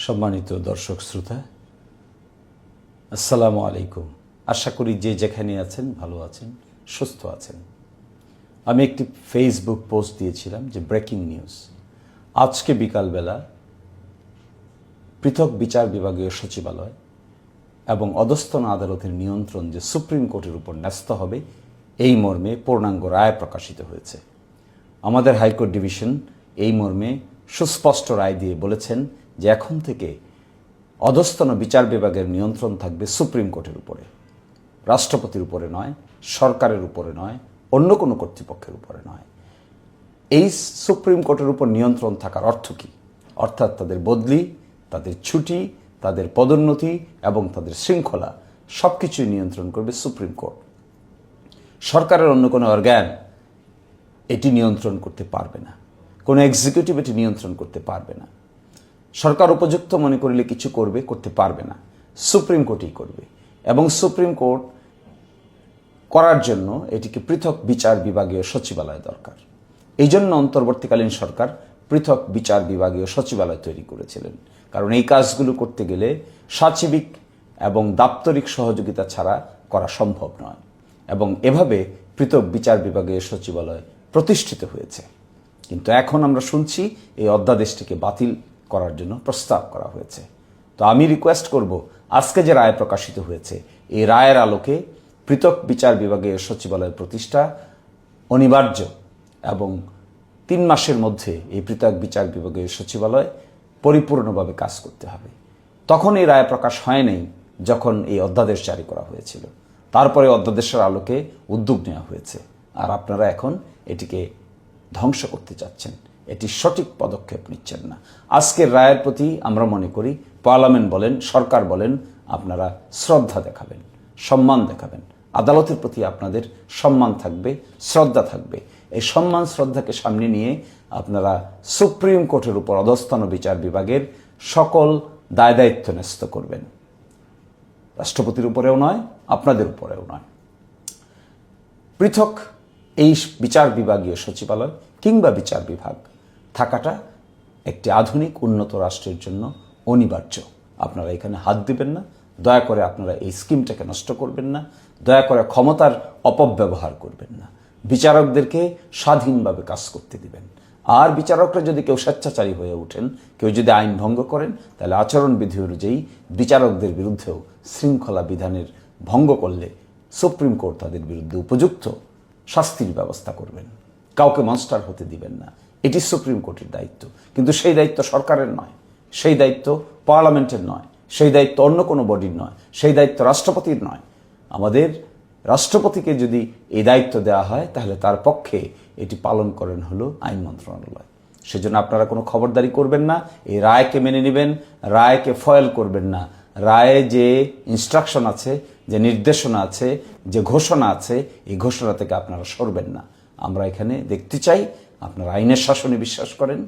সম্মানিত দর্শক শ্রোতা, আসসালামু আলাইকুম। আশা করি যে যেখানে আছেন ভালো আছেন, সুস্থ আছেন। আমি একটি ফেসবুক পোস্ট দিয়েছিলাম যে ব্রেকিং নিউজ, আজকে বিকালবেলা পৃথক বিচার বিভাগীয় সচিবালয় এবং অধস্তন আদালতের নিয়ন্ত্রণ যে সুপ্রিম কোর্টের উপর ন্যস্ত হবে, এই মর্মে পূর্ণাঙ্গ রায় প্রকাশিত হয়েছে। আমাদের হাইকোর্ট ডিভিশন এই মর্মে সুস্পষ্ট রায় দিয়ে বলেছেন যে এখন থেকে অধস্তন বিচার বিভাগের নিয়ন্ত্রণ থাকবে সুপ্রিম কোর্টের উপরে, রাষ্ট্রপতির উপরে নয়, সরকারের উপরে নয়, অন্য কোনো কর্তৃপক্ষের উপরে নয়। এই সুপ্রিম কোর্টের উপর নিয়ন্ত্রণ থাকার অর্থ কী? অর্থাৎ তাদের বদলি, তাদের ছুটি, তাদের পদোন্নতি এবং তাদের শৃঙ্খলা সব কিছুই নিয়ন্ত্রণ করবে সুপ্রিম কোর্ট। সরকারের অন্য কোনো অর্গান এটি নিয়ন্ত্রণ করতে পারবে না, কোনো এক্সিকিউটিভ এটি নিয়ন্ত্রণ করতে পারবে না। সরকার উপযুক্ত মনে করলে কিছু করতে পারবে না, সুপ্রিম কোর্টই করবে। এবং সুপ্রিম কোর্ট করার জন্য এটিকে পৃথক বিচার বিভাগীয় সচিবালয় দরকার। এই জন্য অন্তর্বর্তীকালীন সরকার পৃথক বিচার বিভাগীয় সচিবালয় তৈরি করেছিলেন, কারণ এই কাজগুলো করতে গেলে সাচিবিক এবং দাপ্তরিক সহযোগিতা ছাড়া করা সম্ভব নয়। এবং এভাবে পৃথক বিচার বিভাগীয় সচিবালয় প্রতিষ্ঠিত হয়েছে। কিন্তু এখন আমরা শুনছি এই অধ্যাদেশটিকে বাতিল করার জন্য প্রস্তাব করা হয়েছে। তো আমি রিকোয়েস্ট করব, আজকে যে রায় প্রকাশিত হয়েছে এই রায়ের আলোকে পৃথক বিচার বিভাগীয় সচিবালয় প্রতিষ্ঠা অনিবার্য এবং 3 মাসের মধ্যে এই পৃথক বিচার বিভাগীয় সচিবালয় পরিপূর্ণভাবে কাজ করতে হবে। তখন এই রায় প্রকাশ হয় নাই যখন এই অধ্যাদেশ জারি করা হয়েছিল, তারপরে অধ্যাদেশের আলোকে উদ্যোগ নেওয়া হয়েছে। আর আপনারা এখন এটিকে ধ্বংস করতে চাচ্ছেন, এটি সঠিক পদক্ষেপ নিচ্ছেন না। আজকের রায়ের প্রতি আমরা মনে করি পার্লামেন্ট বলেন, সরকার বলেন, আপনারা শ্রদ্ধা দেখাবেন, সম্মান দেখাবেন। আদালতের প্রতি আপনাদের সম্মান থাকবে, শ্রদ্ধা থাকবে। এই সম্মান শ্রদ্ধাকে সামনে নিয়ে আপনারা সুপ্রিম কোর্টের উপর অধস্তন বিচার বিভাগের সকল দায় দায়িত্ব ন্যস্ত করবেন। রাষ্ট্রপতির উপরেও নয়, আপনাদের উপরেও নয়। পৃথক এই বিচার বিভাগীয় সচিবালয় কিংবা বিচার বিভাগ থাকাটা একটি আধুনিক উন্নত রাষ্ট্রের জন্য অনিবার্য। আপনারা এখানে হাত দিবেন না, দয়া করে আপনারা এই স্কিমটাকে নষ্ট করবেন না, দয়া করে ক্ষমতার অপব্যবহার করবেন না। বিচারকদেরকে স্বাধীনভাবে কাজ করতে দিবেন। আর বিচারকরা যদি কেউ স্বেচ্ছাচারী হয়ে ওঠেন, কেউ যদি আইন ভঙ্গ করেন, তাহলে আচরণবিধি অনুযায়ী বিচারকদের বিরুদ্ধেও শৃঙ্খলা বিধানের ভঙ্গ করলে সুপ্রিম কোর্ট তাদের বিরুদ্ধে উপযুক্ত শাস্তির ব্যবস্থা করবেন। কাউকে মনস্টার হতে দিবেন না, এটি সুপ্রিম কোর্টের দায়িত্ব। কিন্তু সেই দায়িত্ব সরকারের নয়, সেই দায়িত্ব পার্লামেন্টের নয়, সেই দায়িত্ব অন্য কোনো বডির নয়, সেই দায়িত্ব রাষ্ট্রপতির নয়। আমাদের রাষ্ট্রপতিকে যদি এই দায়িত্ব দেওয়া হয়, তাহলে তার পক্ষে এটি পালন করেন হলো আইন মন্ত্রণালয়। সেজন্য আপনারা কোনো খবরদারি করবেন না, এই রায়কে মেনে নেবেন, রায়কে ফয়েল করবেন না। রায়ে যে ইনস্ট্রাকশন আছে, যে নির্দেশনা আছে, যে ঘোষণা আছে, এই ঘোষণা থেকে আপনারা সরবেন না। আমরা এখানে দেখতে চাই আপনারা আইনের শাসনে বিশ্বাস করেন,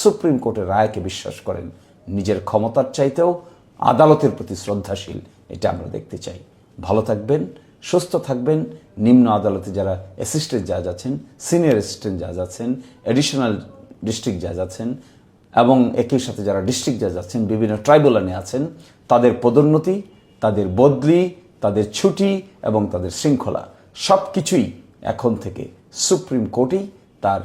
সুপ্রিম কোর্টের রায়কে বিশ্বাস করেন, নিজের ক্ষমতার চাইতেও আদালতের প্রতি শ্রদ্ধাশীল, এটা আমরা দেখতে চাই। ভালো থাকবেন, সুস্থ থাকবেন। নিম্ন আদালতে যারা অ্যাসিস্ট্যান্ট জাজ আছেন, সিনিয়র অ্যাসিস্ট্যান্ট জাজ আছেন, অ্যাডিশনাল ডিস্ট্রিক্ট জাজ আছেন এবং একই সাথে যারা ডিস্ট্রিক্ট জাজ আছেন, বিভিন্ন ট্রাইব্যুনালে আছেন, তাদের পদোন্নতি, তাদের বদলি, তাদের ছুটি এবং তাদের শৃঙ্খলা সব কিছুই এখন থেকে সুপ্রিম কোর্টই তার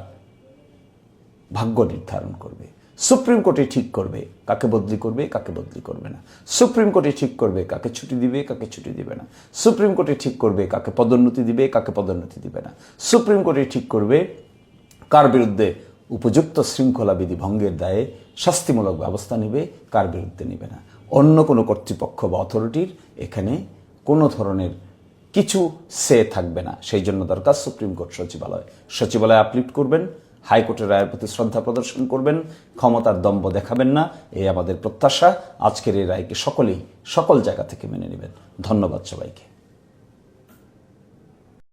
ভাগ্য নির্ধারণ করবে। সুপ্রিম কোর্টে ঠিক করবে কাকে বদলি করবে, কাকে বদলি করবে না। সুপ্রিম কোর্টে ঠিক করবে কাকে ছুটি দিবে, কাকে ছুটি দিবে না। সুপ্রিম কোর্টে ঠিক করবে কাকে পদোন্নতি দিবে, কাকে পদোন্নতি দিবে না। সুপ্রিম কোর্টে ঠিক করবে কার বিরুদ্ধে উপযুক্ত শৃঙ্খলা বিধি ভঙ্গের দায়ে শাস্তিমূলক ব্যবস্থা নেবে, কার বিরুদ্ধে নেবে না। অন্য কোনো কর্তৃপক্ষ বা অথরিটির এখানে কোনো ধরনের কিছু সে থাকবে না। সেই জন্য দরকার সুপ্রিম কোর্ট সচিবালয়। সচিবালয় আপলিফ্ট করবেন, হাইকোর্টের রায়ের প্রতি শ্রদ্ধা প্রদর্শন করবেন, ক্ষমতার দম্ভ দেখাবেন না, এই আমাদের প্রত্যাশা। আজকের এই রায়কে সকলেই সকল জায়গা থেকে মেনে নেবেন। ধন্যবাদ সবাইকে।